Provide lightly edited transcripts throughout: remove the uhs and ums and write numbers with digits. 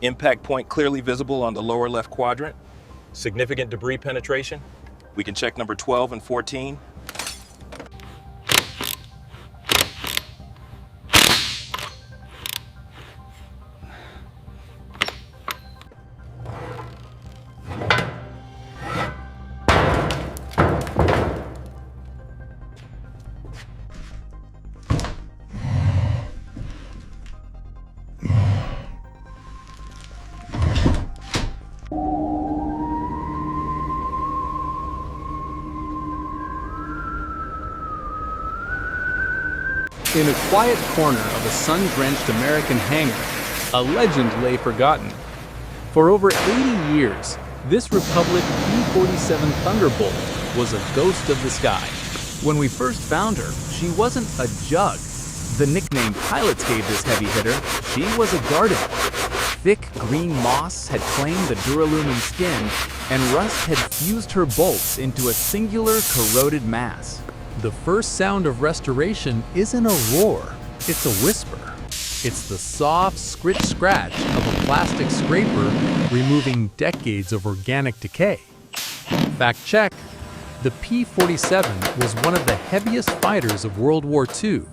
Impact point clearly visible on the lower left quadrant. Significant debris penetration. We can check number 12 and 14. In a quiet corner of a sun-drenched American hangar, a legend lay forgotten. For over 80 years, this Republic P-47 Thunderbolt was a ghost of the sky. When we first found her, she wasn't a jug. The nickname pilots gave this heavy hitter, she was a garden. Thick green moss had claimed the duralumin skin, and rust had fused her bolts into a singular corroded mass. The first sound of restoration isn't a roar, it's a whisper. It's the soft scritch-scratch of a plastic scraper removing decades of organic decay. Fact check. The P-47 was one of the heaviest fighters of World War II,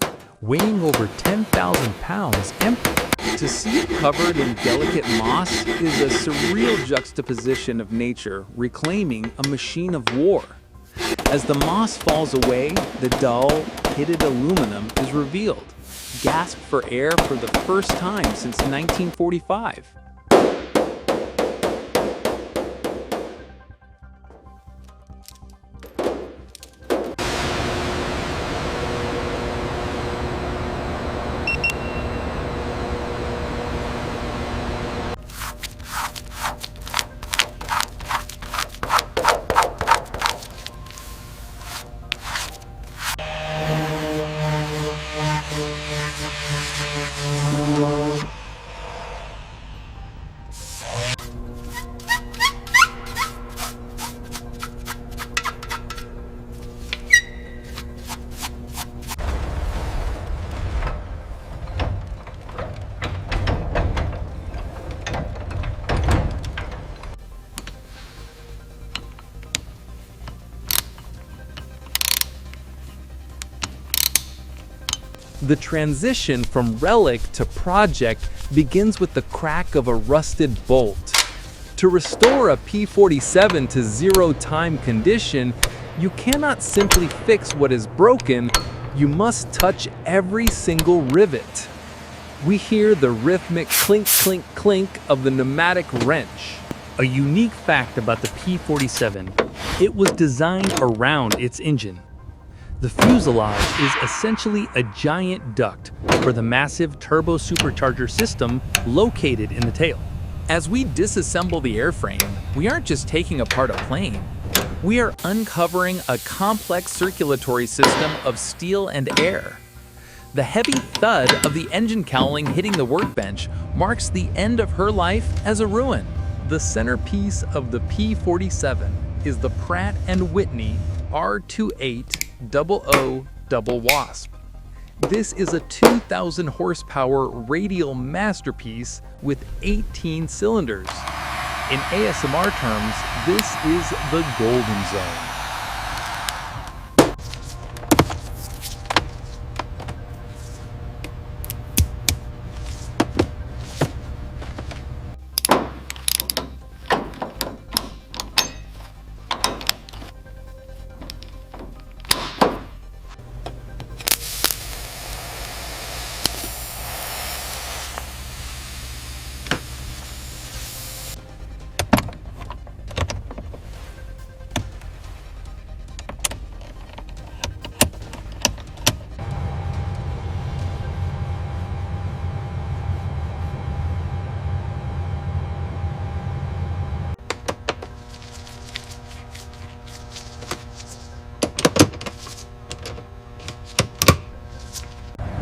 weighing over 10,000 pounds empty. To see it covered in delicate moss is a surreal juxtaposition of nature reclaiming a machine of war. As the moss falls away, the dull, pitted aluminum is revealed. Gasp for air for the first time since 1945. The transition from relic to project begins with the crack of a rusted bolt. To restore a P-47 to zero-time condition, you cannot simply fix what is broken, you must touch every single rivet. We hear the rhythmic clink, clink, clink of the pneumatic wrench. A unique fact about the P-47, it was designed around its engine. The fuselage is essentially a giant duct for the massive turbo supercharger system located in the tail. As we disassemble the airframe, we aren't just taking apart a plane. We are uncovering a complex circulatory system of steel and air. The heavy thud of the engine cowling hitting the workbench marks the end of her life as a ruin. The centerpiece of the P-47 is the Pratt & Whitney R28 00 Double Wasp. This is a 2,000 horsepower radial masterpiece with 18 cylinders. In ASMR terms, this is the golden zone.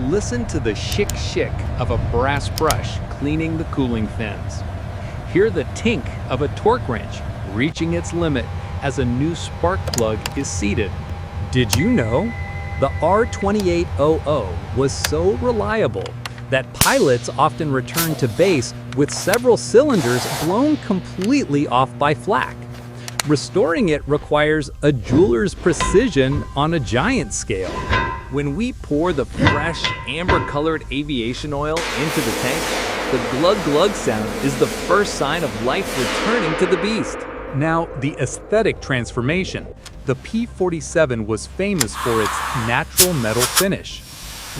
Listen to the shick of a brass brush cleaning the cooling fins. Hear the tink of a torque wrench reaching its limit as a new spark plug is seated. Did you know? The R2800 was so reliable that pilots often returned to base with several cylinders blown completely off by flak. Restoring it requires a jeweler's precision on a giant scale. When we pour the fresh, amber-colored aviation oil into the tank, the glug-glug sound is the first sign of life returning to the beast. Now, the aesthetic transformation. The P-47 was famous for its natural metal finish.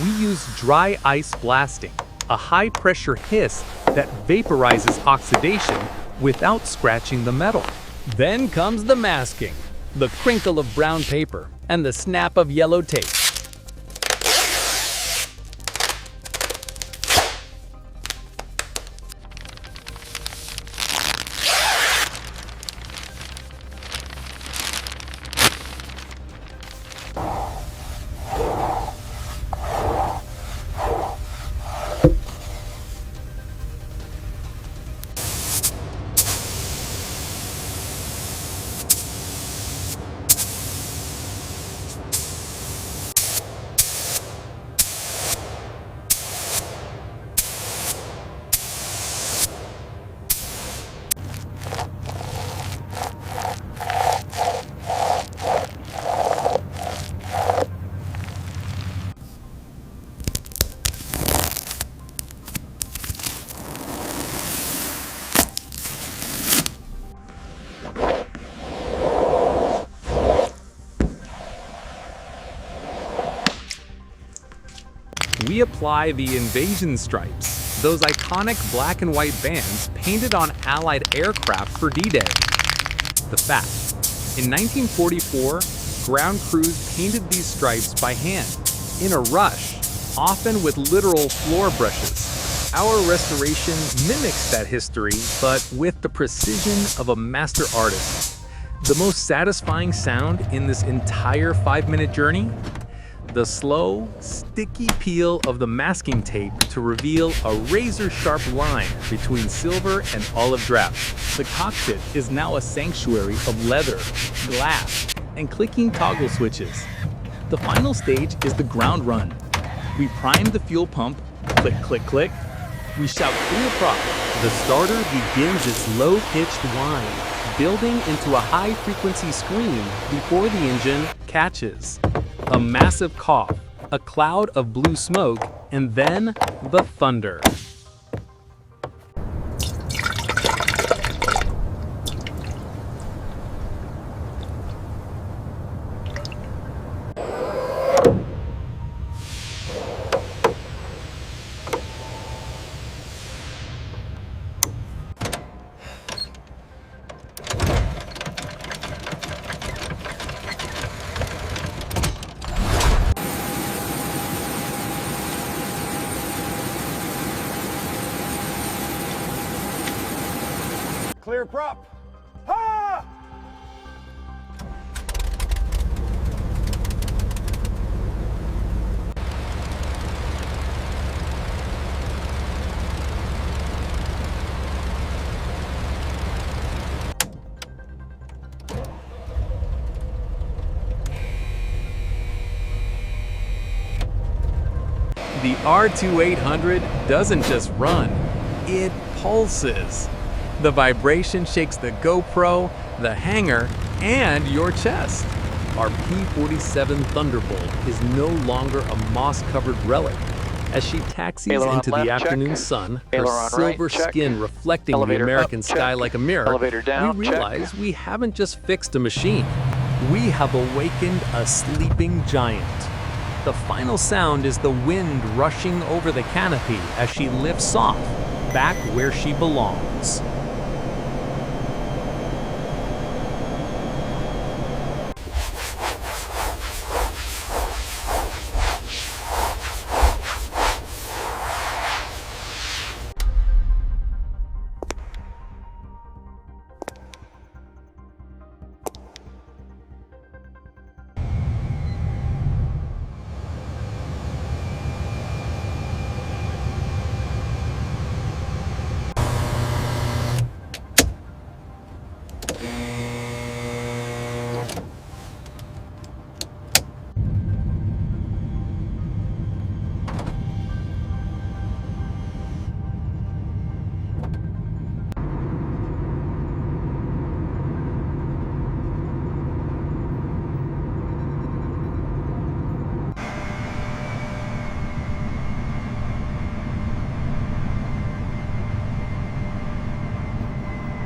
We use dry ice blasting, a high-pressure hiss that vaporizes oxidation without scratching the metal. Then comes the masking, the crinkle of brown paper, and the snap of yellow tape. We apply the invasion stripes, those iconic black and white bands painted on Allied aircraft for D-Day. The fact: in 1944, ground crews painted these stripes by hand, in a rush, often with literal floor brushes. Our restoration mimics that history, but with the precision of a master artist. The most satisfying sound in this entire 5-minute journey? The slow, sticky peel of the masking tape to reveal a razor-sharp line between silver and olive drab. The cockpit is now a sanctuary of leather, glass, and clicking toggle switches. The final stage is the ground run. We prime the fuel pump, click, click, click. We shout clear prop. The starter begins its low-pitched whine, building into a high-frequency scream before the engine catches. A massive cough, a cloud of blue smoke, and then the thunder. Clear prop. Ha! The R2800 doesn't just run, it pulses. The vibration shakes the GoPro, the hanger, and your chest. Our P-47 Thunderbolt is no longer a moss-covered relic. As she taxis Aileron into the left, afternoon check. sun, her Aileron silver right, check. skin reflecting Elevator the American up, sky check. like a mirror, Elevator down, we check. realize we haven't just fixed a machine. We have awakened a sleeping giant. The final sound is the wind rushing over the canopy as she lifts off, back where she belongs.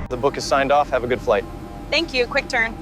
The book is signed off. Have a good flight. Thank you. Quick turn.